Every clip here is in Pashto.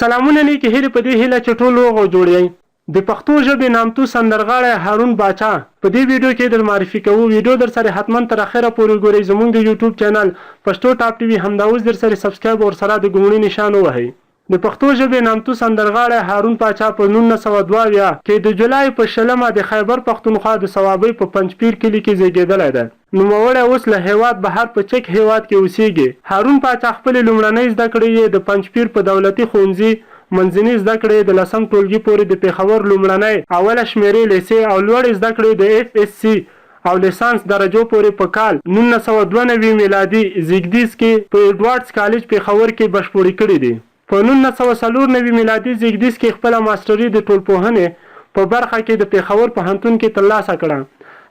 سلامونه نیکې هیلې په دې هیله چې ټول روغ او جوړ یئ. د پښتو ژبې نامتو سندرغاړی هارون باچا په دې ویډیو کې در معرفي کوو. ویډیو در سره حتما تر اخره پورې ګورئ. زموږ د یوټیوب چینل پښتو ټاپ ټي وي همدا اوس در سره سبسکرایب او سره د ګونګړي نشان ووهئ. د پښتو ژبې نامتو سندرغاړی هارون باچا په 1902 کې د جولای په 20 د خیبر پښتونخوا د صوابۍ په پنجپیر کلي کې زیږېدلی دی. نوموړی اوس له هیواد بهر په چک هیواد کې اوسیږي. هارون باچا خپلې لومړنۍ زده کړې یې د پنجپیر په دولتي ښوونځي منځنۍ زده کړې د 10م ټولګي پورې د پېښور لومړنۍ اوله شمیرې لیسې او لوړې زده کړې د FSC او لیسانس درجو پورې په کال 1992 میلادي زیږدیز کې په ایډوارډز کالج پېښور کې بشپړې کړې دي. په 1994 میلادي زیږدیز کې خپله ماسټري د ټولنپوهنې په برخه کې د پېښور پوهنتون کې ترلاسه کړه.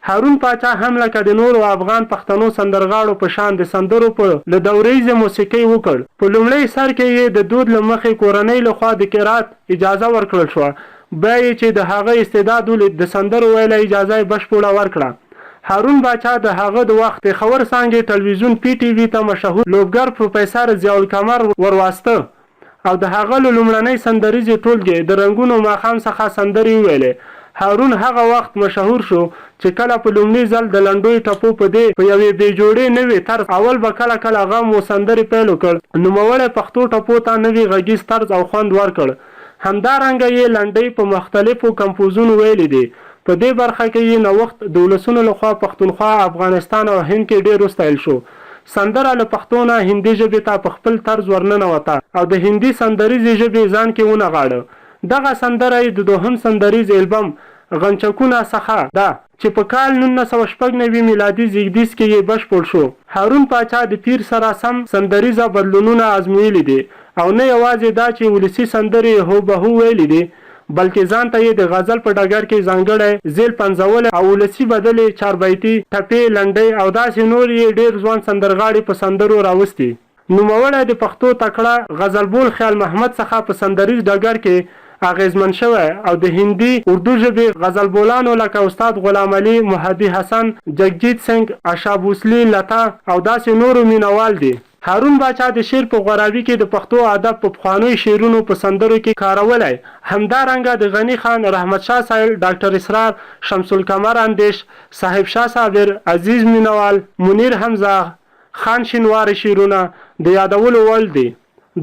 هارون باچا هم لکه د نورو افغان پښتنو سندرغاړو په شان د سندرو په له دوریزې موسیقۍ وکړ. په لومړي سر کې یې د دود له مخې کورنۍ لخوا د قرات اجازه ورکړل شوه. بیا یې چې د هغه استعداد ولید د سندرو ویله اجازه یې بشپړه ورکړه. هارون باچا د هغه د وخت پېښور څانګې ټلویزیون PTV ته مشهور لوبګر پروفیسر ضیاء القمر ورواسته او د هغه له لومړنۍ سندریزې ټولګې د رنګونو ماښام څخه سندرې وویلې. هارون هغه وخت مشهور شو چې کله په لومړي ځل د لنډوي ټپو په یوې بې جوړې نوې طرز اول به کله غم و سندرې پیل وکړ. نوموړی پښتو ټپو ته نوی غږیز طرز او خوند ورکړ. همدارنګه یې لنډۍ په مختلفو کمپوزونو ویلې دي. په دې برخه کې یې نوښت د ولسونو لخوا پښتونخوا، افغانستان او هند کې ډېر وستایل شو. سندره له پښتو نه هندي ژبې ته په خپل طرز ورننوته او د هندي سندریزې ژبې ځان کې ونغاړه. دغه سندره یې د دوهم سندریز البم غنچکونه څخه ده چې په کال 1996 میلادي زیږدیز کې یې بشپړ شو. هارون باچا د پیر سره سم سندریزه بدلونونه ازمویلي دي او نه یوازې دا چې ولسي سندرې هوبهو ویلي دي بلکې ځان ته یې د غزل په ډګر کې ځانګړی زیل پنځول او ولسي بدلې چاربیتي ټپې لنډۍ او داسې نور یې ډېر ځوان سندرغاړي په سندرو راوستي. نوموړی د پښتو تکړه غزلبول خیال محمد څخه په سندریز ډګر کې اغیزمن شوی او د هندي اردو ژبې غزلبولانو لکه استاد غلام علي، مهدي حسن، جگجیت سنگ، آشا بوسلي، لتا او داسې نورو مینوال دي. هارون باچا د شعر په غوراوي کې د پښتو ادب په پخوانیو شعرونو په سندرو کې کارولی. همدارنګه د غني خان، رحمت شاه سایل، ډاکټر اسرار، شمس القمر اندیش، صاحب شاه صابر، عزیز مینوال، منیر حمزه خان شینواري شعرونه د یادولو وړ دي.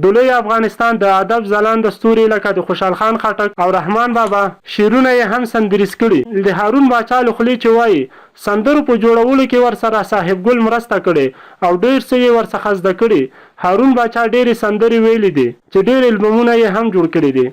د لوی افغانستان د ادب ځلانده ستوري لکه د خوشحال خان خټک او رحمان بابا شعرونه یې هم سندریز کړي. د هارون باچا له خولې چې وایي سندرو په جوړولو کې ورسره صاحب ګل مرسته کړې او ډېر څه یې ورڅخه زده کړي. هارون باچا ډېرې سندرې ویلي دي چې ډېر البمونه یې هم جوړ کړي دي.